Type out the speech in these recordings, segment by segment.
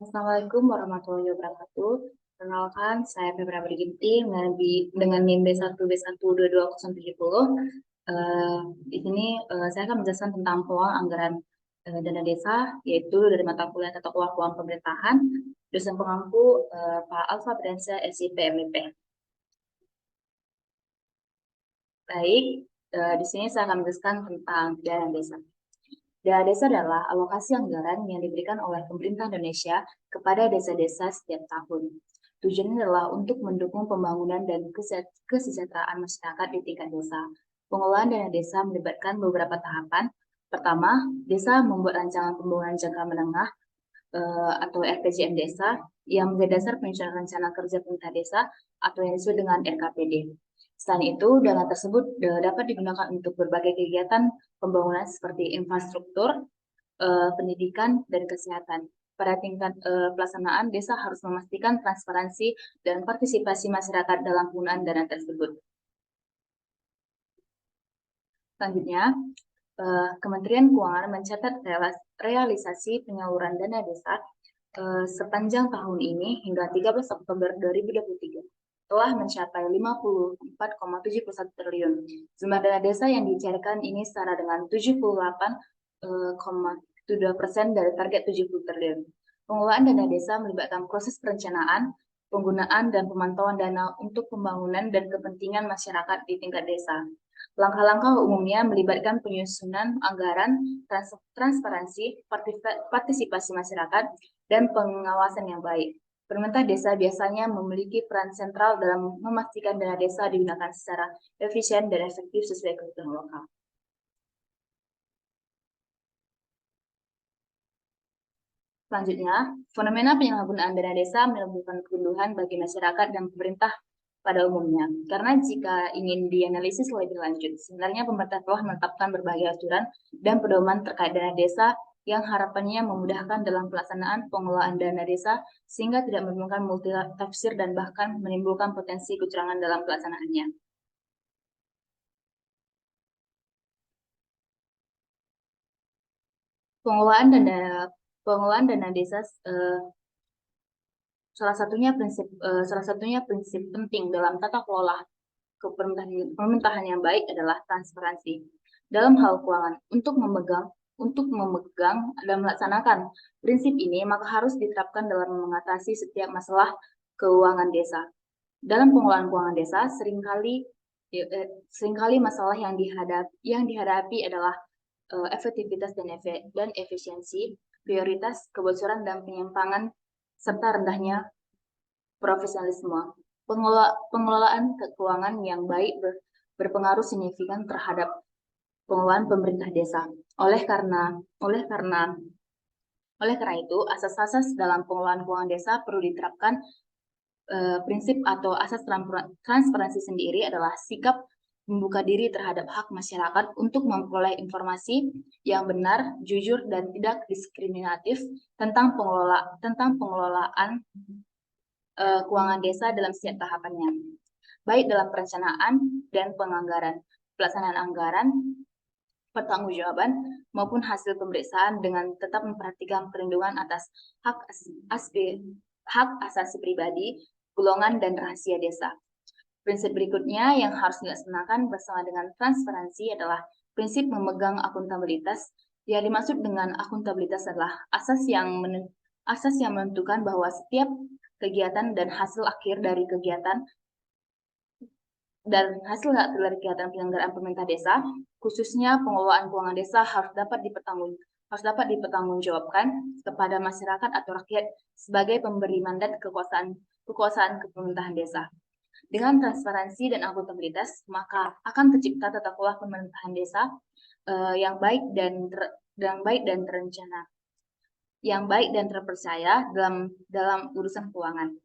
Assalamualaikum warahmatullahi wabarakatuh. Perkenalkan, saya Febra Briginti dengan NIM B1B12270. Di sini saya akan menjelaskan tentang peluang anggaran dana desa, yaitu dari mata kuliah Tata Kelola Keuangan Pemerintahan, dosen pengampu Pak Alfa Bransa SIP MEP. Baik, di sini saya akan menjelaskan tentang dana desa. Dana desa adalah alokasi anggaran yang diberikan oleh pemerintah Indonesia kepada desa-desa setiap tahun. Tujuannya adalah untuk mendukung pembangunan dan kesejahteraan masyarakat di tingkat desa. Pengelolaan dana desa melibatkan beberapa tahapan. Pertama, desa membuat rancangan pembangunan jangka menengah atau RPJM desa yang menjadi dasar penyusunan rencana kerja pemerintah desa atau yang disebut dengan RKPD. Selain itu, dana tersebut dapat digunakan untuk berbagai kegiatan pembangunan seperti infrastruktur, pendidikan, dan kesehatan. Pada tingkat pelaksanaan, desa harus memastikan transparansi dan partisipasi masyarakat dalam penggunaan dana tersebut. Selanjutnya, Kementerian Keuangan mencatat realisasi penyaluran dana desa sepanjang tahun ini hingga 13 Oktober 2023 telah mencapai 54,71 triliun. Jumlah dana desa yang dicairkan ini setara dengan 78,2% dari target 70 triliun. Pengelolaan dana desa melibatkan proses perencanaan, penggunaan dan pemantauan dana untuk pembangunan dan kepentingan masyarakat di tingkat desa. Langkah-langkah umumnya melibatkan penyusunan anggaran, transparansi, partisipasi masyarakat, dan pengawasan yang baik. Pemerintah desa biasanya memiliki peran sentral dalam memastikan dana desa digunakan secara efisien dan efektif sesuai kebutuhan lokal. Selanjutnya, fenomena penyalahgunaan dana desa menimbulkan kegundahan bagi masyarakat dan pemerintah pada umumnya. Karena jika ingin dianalisis lebih lanjut, sebenarnya pemerintah telah menetapkan berbagai aturan dan pedoman terkait dana desa yang harapannya memudahkan dalam pelaksanaan pengelolaan dana desa sehingga tidak menimbulkan multitafsir dan bahkan menimbulkan potensi kecurangan dalam pelaksanaannya. Pengelolaan dana desa salah satunya prinsip penting dalam tata kelola pemerintahan yang baik adalah transparansi dalam hal keuangan. Untuk memegang dan melaksanakan prinsip ini, maka harus diterapkan dalam mengatasi setiap masalah keuangan desa. Dalam pengelolaan keuangan desa, seringkali masalah yang dihadapi adalah efektivitas dan efisiensi, prioritas, kebocoran dan penyimpangan, serta rendahnya profesionalisme. Pengelolaan keuangan yang baik berpengaruh signifikan terhadap pengelolaan pemerintah desa. Oleh karena itu, asas-asas dalam pengelolaan keuangan desa perlu diterapkan. Prinsip atau asas transparansi sendiri adalah sikap membuka diri terhadap hak masyarakat untuk memperoleh informasi yang benar, jujur, dan tidak diskriminatif tentang pengelolaan keuangan desa dalam setiap tahapannya, baik dalam perencanaan dan penganggaran, pelaksanaan anggaran, pertanggungjawaban, maupun hasil pemeriksaan dengan tetap memperhatikan perlindungan atas hak asasi pribadi, golongan, dan rahasia desa. Prinsip berikutnya yang harus dilaksanakan bersama dengan transparansi adalah prinsip memegang akuntabilitas. Yang dimaksud dengan akuntabilitas adalah asas yang menentukan bahwa setiap kegiatan dan hasil akhir dari kegiatan penyelenggaraan pemerintah desa, khususnya pengelolaan keuangan desa harus dapat dipertanggungjawabkan kepada masyarakat atau rakyat sebagai pemberi mandat kekuasaan kepemerintahan desa. Dengan transparansi dan akuntabilitas, maka akan tercipta tata kelola pemerintahan desa yang baik dan terencana, yang baik dan terpercaya dalam urusan keuangan.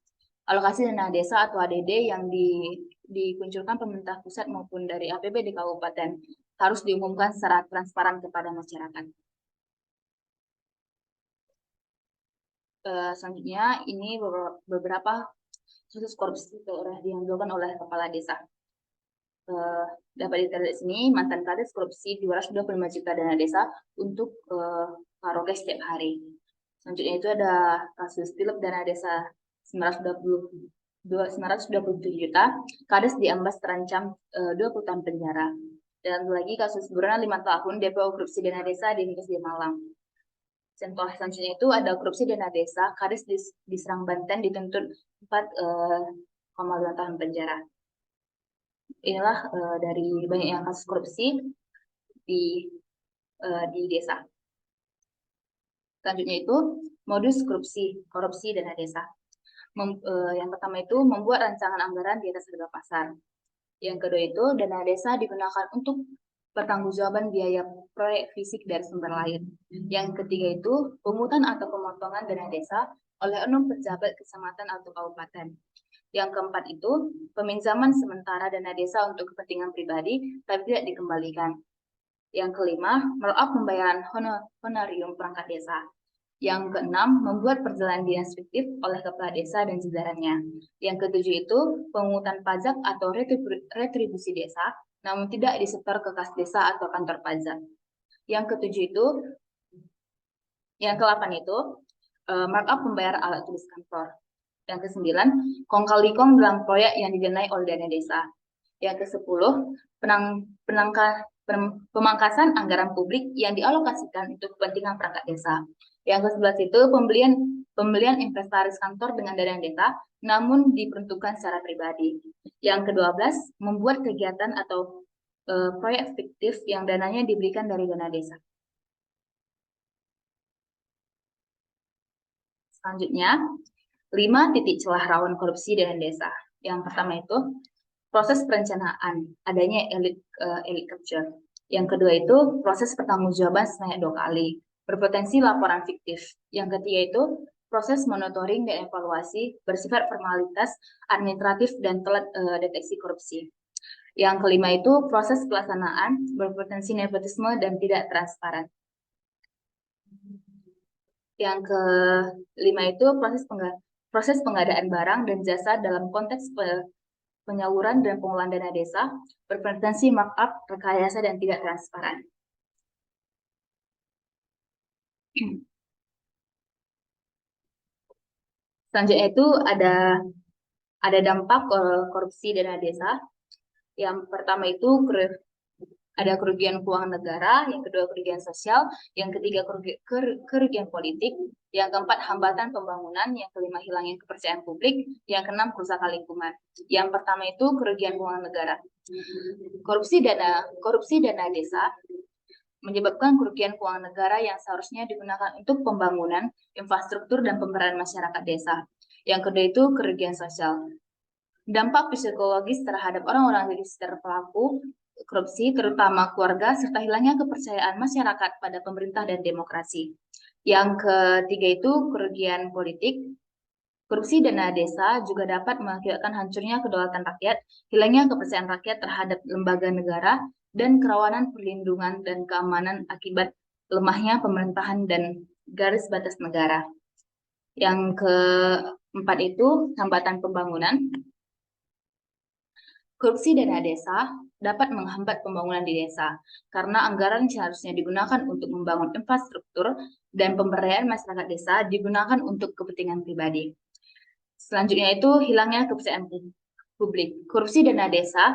Alokasi dana desa atau ADD yang dikuncurkan pemerintah pusat maupun dari APBD kabupaten harus diumumkan secara transparan kepada masyarakat. Selanjutnya, ini beberapa kasus korupsi yang dilakukan oleh kepala desa. Dapat dilihat di sini, mantan kades korupsi 225 juta dana desa untuk karaoke setiap hari. Selanjutnya itu ada kasus tilep dana desa 927 juta, Kades diambas terancam 20 tahun penjara. Dan lagi kasus buronan 5 tahun DPO korupsi dana desa diringkus di Malang. Contoh selanjutnya itu ada korupsi dana desa, Kades diserang Banten dituntut 4,5 tahun penjara. Inilah dari banyaknya kasus korupsi di desa. Selanjutnya itu modus korupsi dana desa. Yang pertama itu membuat rancangan anggaran di atas harga pasar. Yang kedua itu dana desa digunakan untuk pertanggungjawaban biaya proyek fisik dari sumber lain. Yang ketiga itu pungutan atau pemotongan dana desa oleh oknum pejabat kecamatan atau kabupaten. Yang keempat itu peminjaman sementara dana desa untuk kepentingan pribadi tapi tidak dikembalikan. Yang kelima, meraup pembayaran honorium perangkat desa. Yang keenam, membuat perjalanan dinas fiktif oleh kepala desa dan jajarannya. Yang ketujuh itu pemungutan pajak atau retribusi desa, namun tidak disetor ke kas desa atau kantor pajak. Yang ketujuh itu, yang ke-8 itu markup pembayar alat tulis kantor. Yang ke-9, kong kali kong dalam proyek yang didanai oleh dana desa. Yang ke-10, pemangkasan anggaran publik yang dialokasikan untuk kepentingan perangkat desa. Yang ke-11 itu pembelian inventaris kantor dengan dana desa, namun diperuntukkan secara pribadi. Yang ke-12, membuat kegiatan atau proyek fiktif yang dananya diberikan dari dana desa. Selanjutnya, 5 titik celah rawan korupsi dana desa. Yang pertama itu proses perencanaan, adanya elite capture. Yang kedua itu proses pertanggungjawaban sebanyak 2 kali, berpotensi laporan fiktif. Yang ketiga itu proses monitoring dan evaluasi bersifat formalitas, administratif, dan telat deteksi korupsi. Yang kelima itu proses pelaksanaan berpotensi nepotisme dan tidak transparan. Yang kelima itu proses pengadaan barang dan jasa dalam konteks penyaluran dan pengelolaan dana desa berpotensi markup, rekayasa, dan tidak transparan. Selanjutnya itu ada dampak korupsi dana desa. Yang pertama itu ada kerugian keuangan negara, yang kedua kerugian sosial, yang ketiga kerugian politik, yang keempat hambatan pembangunan, yang kelima hilangnya kepercayaan publik, yang keenam kerusakan lingkungan. Yang pertama itu kerugian keuangan negara. Korupsi dana desa menyebabkan kerugian keuangan negara yang seharusnya digunakan untuk pembangunan, infrastruktur, dan pemberdayaan masyarakat desa. Yang kedua itu kerugian sosial. Dampak psikologis terhadap orang-orang di sekitar pelaku korupsi, terutama keluarga, serta hilangnya kepercayaan masyarakat pada pemerintah dan demokrasi. Yang ketiga itu kerugian politik. Korupsi dana desa juga dapat mengakibatkan hancurnya kedaulatan rakyat, hilangnya kepercayaan rakyat terhadap lembaga negara, dan kerawanan perlindungan dan keamanan akibat lemahnya pemerintahan dan garis batas negara. Yang keempat itu hambatan pembangunan. Korupsi dana desa dapat menghambat pembangunan di desa karena anggaran seharusnya digunakan untuk membangun infrastruktur dan pemberdayaan masyarakat desa digunakan untuk kepentingan pribadi. Selanjutnya itu hilangnya kepercayaan publik. Korupsi dana desa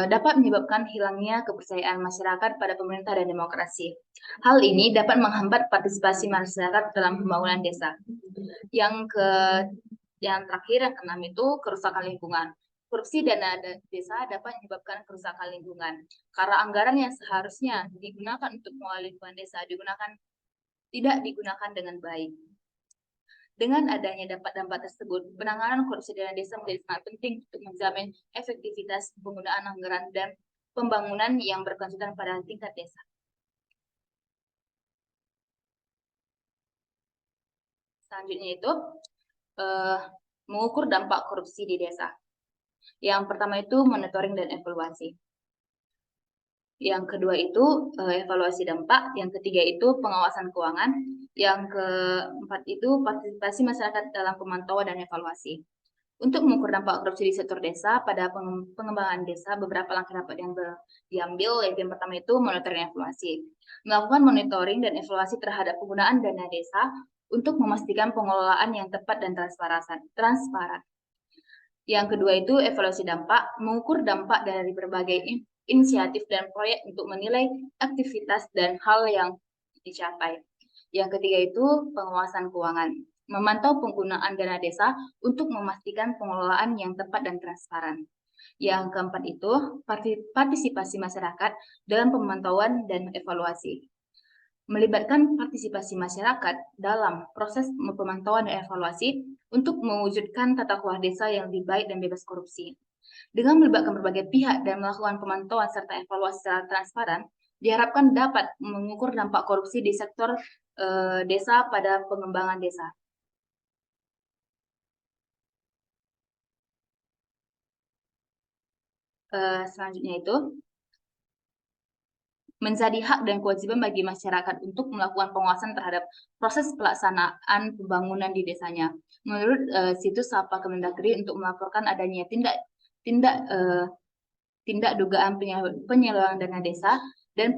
dapat menyebabkan hilangnya kepercayaan masyarakat pada pemerintah dan demokrasi. Hal ini dapat menghambat partisipasi masyarakat dalam pembangunan desa. Yang terakhir, yang keenam itu kerusakan lingkungan. Korupsi dana desa dapat menyebabkan kerusakan lingkungan karena anggaran yang seharusnya digunakan untuk mengelola lingkungan desa tidak digunakan dengan baik. Dengan adanya dampak tersebut, penanganan korupsi dana desa menjadi sangat penting untuk menjamin efektivitas penggunaan anggaran dan pembangunan yang berkelanjutan pada tingkat desa. Selanjutnya itu mengukur dampak korupsi di desa. Yang pertama itu monitoring dan evaluasi. Yang kedua itu evaluasi dampak. Yang ketiga itu pengawasan keuangan. Yang keempat itu partisipasi masyarakat dalam pemantauan dan evaluasi. Untuk mengukur dampak korupsi di sektor desa pada pengembangan desa, beberapa langkah dapat yang diambil. Yang pertama itu monitoring dan evaluasi. Melakukan monitoring dan evaluasi terhadap penggunaan dana desa untuk memastikan pengelolaan yang tepat dan transparan. Yang kedua itu evaluasi dampak, mengukur dampak dari berbagai inisiatif dan proyek untuk menilai aktivitas dan hal yang dicapai. Yang ketiga itu pengawasan keuangan, memantau penggunaan dana desa untuk memastikan pengelolaan yang tepat dan transparan. Yang keempat itu partisipasi masyarakat dalam pemantauan dan evaluasi, melibatkan partisipasi masyarakat dalam proses pemantauan dan evaluasi untuk mewujudkan tata kelola desa yang lebih baik dan bebas korupsi. Dengan melibatkan berbagai pihak dan melakukan pemantauan serta evaluasi secara transparan, diharapkan dapat mengukur dampak korupsi di sektor desa pada pengembangan desa. Selanjutnya itu, menjadi hak dan kewajiban bagi masyarakat untuk melakukan pengawasan terhadap proses pelaksanaan pembangunan di desanya. Menurut situs Sapa Kemendagri, untuk melaporkan adanya tindak tindak tindak dugaan penyelewengan dana desa dan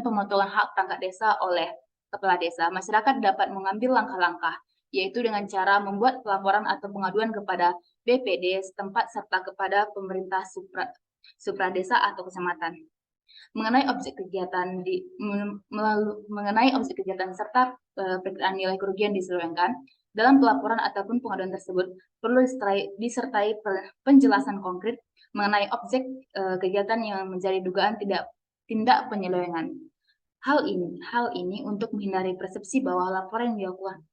pemotongan hak perangkat desa oleh kepala desa, masyarakat dapat mengambil langkah-langkah, yaitu dengan cara membuat pelaporan atau pengaduan kepada BPD setempat serta kepada pemerintah supradesa atau kecamatan mengenai objek kegiatan mengenai objek kegiatan serta perkiraan nilai kerugian diselewengkan. Dalam pelaporan ataupun pengaduan tersebut perlu disertai penjelasan konkret mengenai objek kegiatan yang menjadi dugaan tindak penyelewengan. Hal ini untuk menghindari persepsi bahwa laporan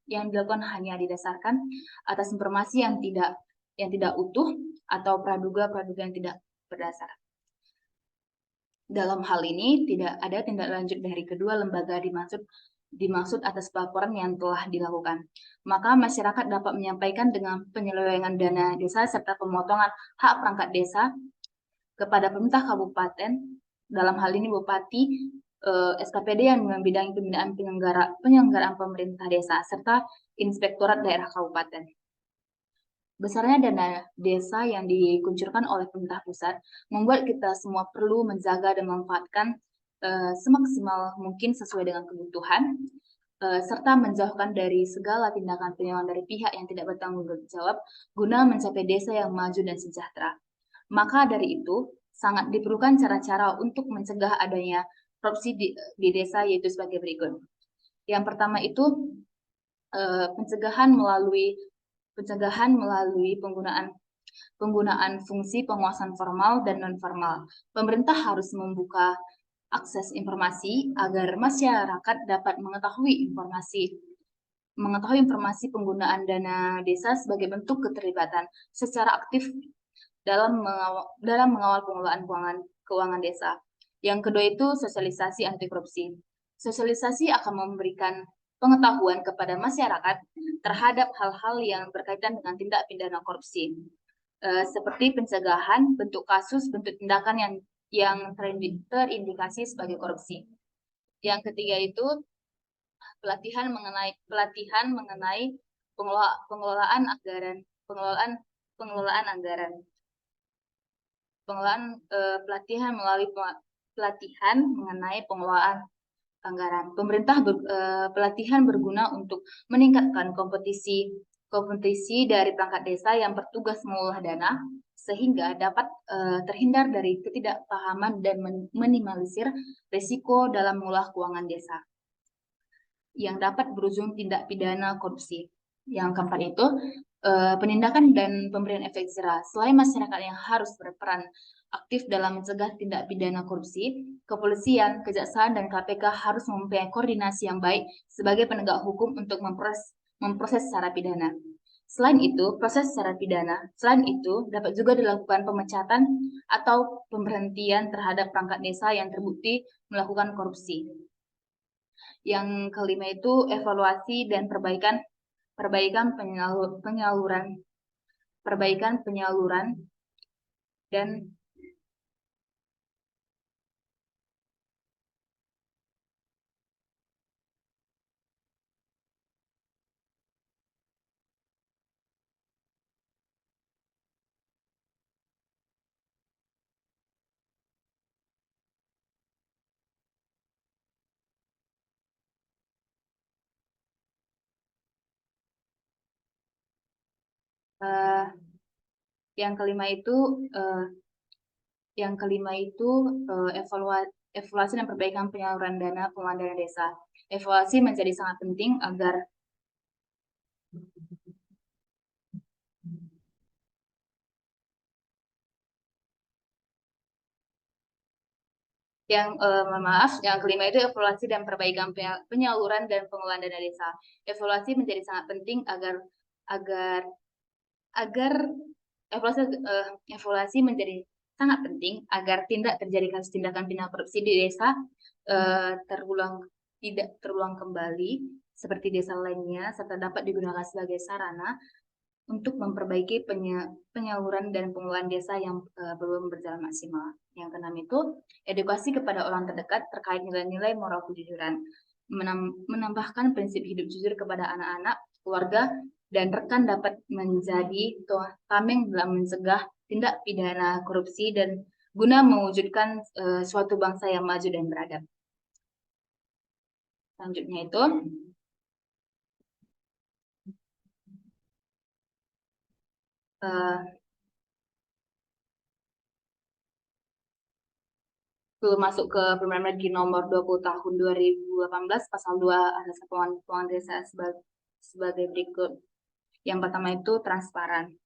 yang dilakukan hanya didasarkan atas informasi yang tidak utuh atau praduga-praduga yang tidak berdasar. Dalam hal ini tidak ada tindak lanjut dari kedua lembaga dimaksud atas pelaporan yang telah dilakukan. Maka masyarakat dapat menyampaikan dengan penyelewengan dana desa serta pemotongan hak perangkat desa kepada pemerintah kabupaten, dalam hal ini Bupati, SKPD yang membidangi pembinaan penyelenggaraan pemerintah desa, serta Inspektorat Daerah Kabupaten. Besarnya dana desa yang dikuncurkan oleh pemerintah pusat membuat kita semua perlu menjaga dan memanfaatkan semaksimal mungkin sesuai dengan kebutuhan, serta menjauhkan dari segala tindakan penyelewengan dari pihak yang tidak bertanggung jawab guna mencapai desa yang maju dan sejahtera. Maka dari itu, sangat diperlukan cara-cara untuk mencegah adanya korupsi di desa, yaitu sebagai berikut. Yang pertama itu pencegahan melalui penggunaan fungsi penguasaan formal dan non-formal. Pemerintah harus membuka akses informasi agar masyarakat dapat mengetahui informasi penggunaan dana desa sebagai bentuk keterlibatan secara aktif dalam mengawal pengelolaan keuangan desa. Yang kedua itu sosialisasi anti korupsi. Sosialisasi akan memberikan pengetahuan kepada masyarakat terhadap hal-hal yang berkaitan dengan tindak pidana korupsi, seperti pencegahan, bentuk kasus, bentuk tindakan yang terindikasi sebagai korupsi. Yang ketiga itu pelatihan mengenai pengelolaan anggaran, pelatihan melalui pelatihan mengenai pengelolaan anggaran. Pelatihan berguna untuk meningkatkan kompetisi dari perangkat desa yang bertugas mengolah dana sehingga dapat terhindar dari ketidakpahaman dan minimalisir risiko dalam mengolah keuangan desa yang dapat berujung tindak pidana korupsi. Yang keempat itu penindakan dan pemberian efek jerah. Selain masyarakat yang harus berperan aktif dalam mencegah tindak pidana korupsi, kepolisian, kejaksaan, dan KPK harus mempunyai koordinasi yang baik sebagai penegak hukum untuk memproses secara pidana. Selain itu dapat juga dilakukan pemecatan atau pemberhentian terhadap perangkat desa yang terbukti melakukan korupsi. Yang kelima itu evaluasi dan perbaikan penyaluran dan Uh, yang kelima itu evaluasi dan perbaikan penyaluran dana pengelolaan dana desa. Evaluasi menjadi sangat penting agar yang kelima itu evaluasi dan perbaikan penyaluran dan pengelolaan dana desa. Evaluasi menjadi sangat penting agar agar agar evaluasi menjadi sangat penting agar tidak terjadi kasus tindakan pidana korupsi di desa tidak terulang kembali seperti desa lainnya, serta dapat digunakan sebagai sarana untuk memperbaiki penyaluran dan pengelolaan desa yang belum berjalan maksimal. Yang keenam itu edukasi kepada orang terdekat terkait nilai-nilai moral kejujuran, menambahkan prinsip hidup jujur kepada anak-anak, keluarga, dan rekan dapat menjadi tameng dalam mencegah tindak pidana korupsi dan guna mewujudkan suatu bangsa yang maju dan beradab. Selanjutnya itu sebelum masuk ke Permen Negeri Nomor 20 Tahun 2018 Pasal 2 Asas Keuangan Desa sebagai berikut. Yang pertama itu transparan.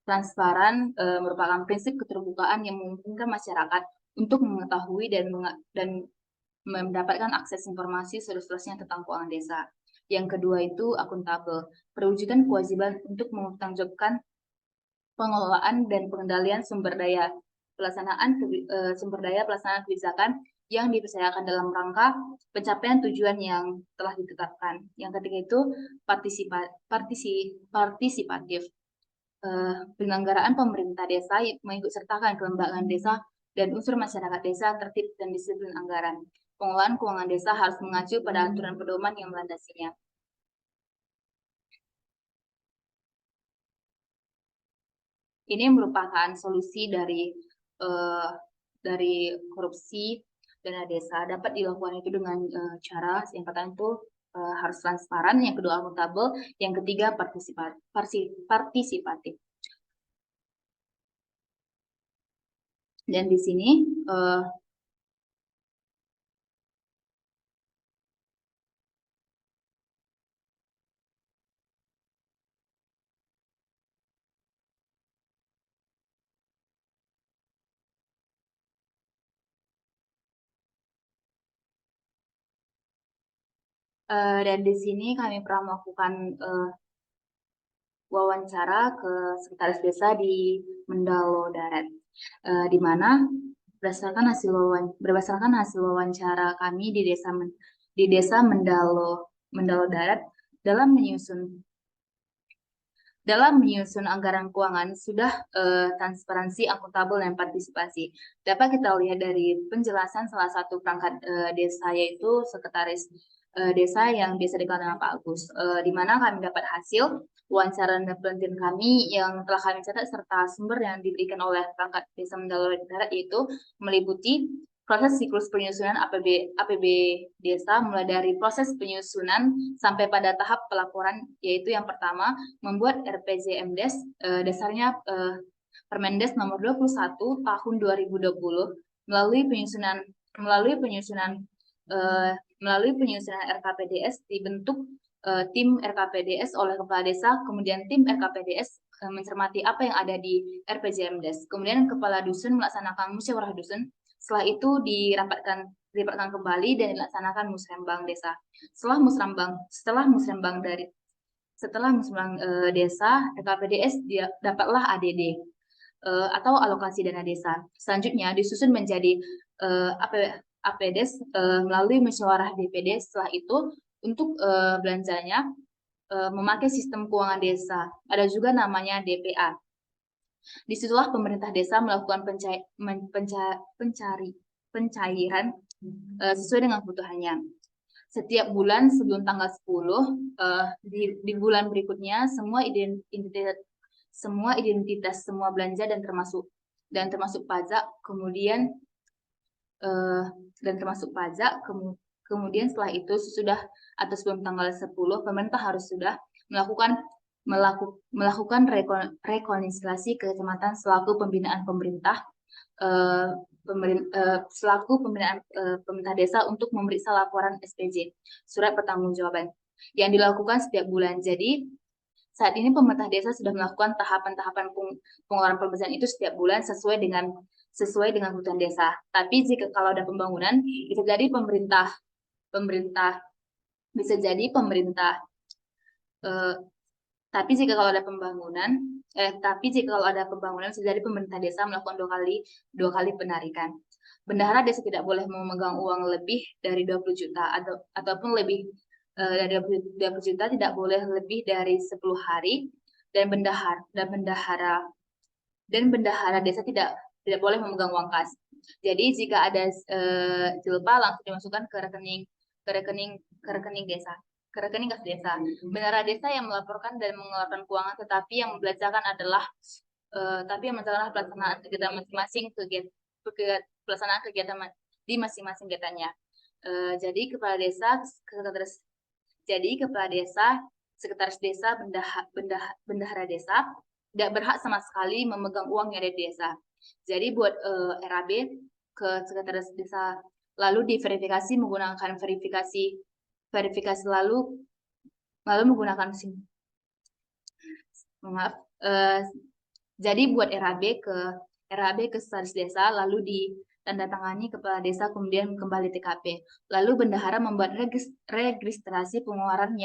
Transparan merupakan prinsip keterbukaan yang memungkinkan masyarakat untuk mengetahui dan mendapatkan akses informasi seluas-luasnya tentang keuangan desa. Yang kedua itu akuntabel, perwujudan kewajiban untuk mempertanggungjawabkan pengelolaan dan pengendalian sumber daya pelaksanaan kebijakan yang dipercayakan dalam rangka pencapaian tujuan yang telah ditetapkan. Yang ketiga itu partisipatif. Penyelenggaraan pemerintah desa mengikut sertakan kelembagaan desa dan unsur masyarakat desa tertib dan disiplin anggaran. Pengelolaan keuangan desa harus mengacu pada aturan pedoman yang melandasinya. Ini merupakan solusi dari korupsi dana desa. Dapat dilakukan itu dengan cara yang pertama itu harus transparan, yang kedua akuntabel, yang ketiga partisipatif. Dan di sini dan di sini kami pernah melakukan wawancara ke sekretaris desa di Mendalo Darat, di mana berdasarkan hasil wawancara kami di desa Mendalo Darat dalam menyusun anggaran keuangan sudah transparansi, akuntabel, dan partisipasi. Dapat kita lihat dari penjelasan salah satu perangkat desa, yaitu sekretaris desa yang biasa dikenal dengan Pak Agus, di mana kami dapat hasil wawancara dan penelitian kami yang telah kami catat serta sumber yang diberikan oleh perangkat desa Mendalo Darat, yaitu meliputi proses siklus penyusunan APB desa mulai dari proses penyusunan sampai pada tahap pelaporan, yaitu yang pertama membuat RPJMDes, dasarnya Permendes nomor 21 tahun 2020 melalui penyusunan RKPDS dibentuk tim RKPDS oleh kepala desa, kemudian tim RKPDS mencermati apa yang ada di RPJMDes, kemudian kepala dusun melaksanakan musyawarah dusun. Setelah itu dirapatkan kembali dan dilaksanakan musrembang desa. Setelah musrembang desa, RKPDS dapatlah ADD atau alokasi dana desa. Selanjutnya disusun menjadi APDes melalui musyawarah DPD. Setelah itu untuk belanjanya memakai sistem keuangan desa. Ada juga namanya DPA. Disitulah pemerintah desa melakukan pencairan sesuai dengan kebutuhannya. Setiap bulan sebelum tanggal 10, di bulan berikutnya semua identitas semua belanja dan termasuk pajak, kemudian kemudian setelah itu sebelum tanggal 10 pemerintah harus sudah melakukan melakukan rekonsiliasi kecamatan selaku pembinaan pemerintah selaku pembinaan pemerintah desa untuk memeriksa laporan SPJ, surat pertanggungjawaban, yang dilakukan setiap bulan. Jadi saat ini pemerintah desa sudah melakukan tahapan-tahapan pengeluaran pembersihan itu setiap bulan sesuai dengan kebutuhan desa. Tapi jika kalau ada pembangunan, bisa jadi pemerintah bisa jadi pemerintah eh, tapi jika kalau ada pembangunan bisa jadi pemerintah desa melakukan dua kali penarikan. Bendahara desa tidak boleh memegang uang lebih dari 20 juta ataupun lebih dari 20 juta, tidak boleh lebih dari 10 hari, dan bendahara desa tidak boleh memegang uang kas. Jadi jika ada jilpa langsung dimasukkan ke rekening desa, ke rekening kas desa. Bendahara desa yang melaporkan dan mengeluarkan keuangan, tetapi yang menjalankan pelaksanaan kegiatan masing-masing pelaksanaan kegiatan di masing-masing kegiatannya. Jadi kepala desa, sekretaris desa, bendahara desa tidak berhak sama sekali memegang uang yang ada di desa. Jadi buat RAB ke sekretaris desa lalu diverifikasi menggunakan verifikasi lalu menggunakan jadi buat RAB ke sekretaris desa lalu ditandatangani kepala desa, kemudian kembali TKP. Lalu bendahara membuat registrasi pengeluaran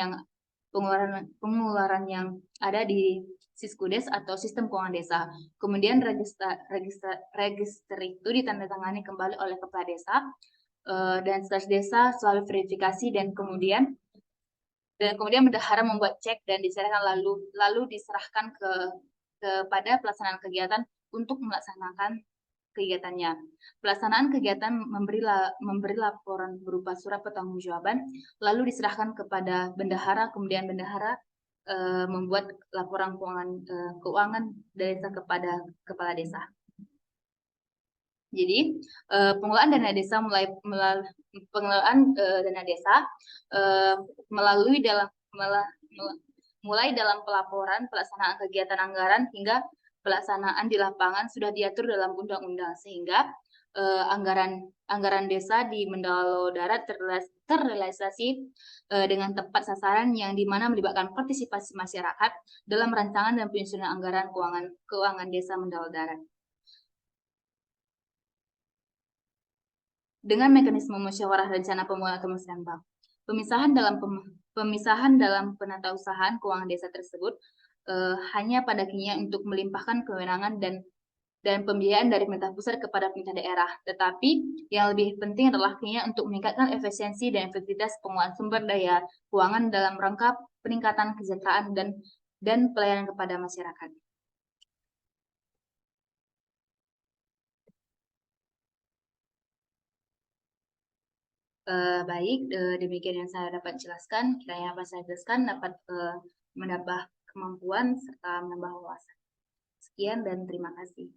yang ada di Siskudes atau sistem keuangan desa. Kemudian register itu ditandatangani kembali oleh kepala desa dan sekretaris desa selalu verifikasi, dan kemudian bendahara membuat cek dan diserahkan lalu diserahkan kepada pelaksanaan kegiatan untuk melaksanakan kegiatannya. Pelaksanaan kegiatan memberi laporan berupa surat pertanggungjawaban, lalu diserahkan kepada bendahara, kemudian bendahara membuat laporan keuangan desa kepada kepala desa. Jadi pengelolaan dana desa mulai dalam pelaporan, pelaksanaan kegiatan anggaran hingga pelaksanaan di lapangan sudah diatur dalam undang-undang, sehingga anggaran desa di Mendalo Darat terrealisasi dengan tepat sasaran, yang dimana melibatkan partisipasi masyarakat dalam rancangan dan penyusunan anggaran keuangan desa Mendalo Darat. Dengan mekanisme musyawarah rencana pembangunan kementerian bank. Pemisahan dalam penatausahaan keuangan desa tersebut hanya pada kinya untuk melimpahkan kewenangan dan pembiayaan dari pemerintah pusat kepada pemerintah daerah. Tetapi yang lebih penting adalah kinya untuk meningkatkan efisiensi dan efektivitas pengelolaan sumber daya keuangan dalam rangka peningkatan kesejahteraan dan pelayanan kepada masyarakat. Baik, demikian yang saya dapat jelaskan. Kiranya apa saya jelaskan dapat menambah kemampuan serta menambah wawasan. Sekian dan terima kasih.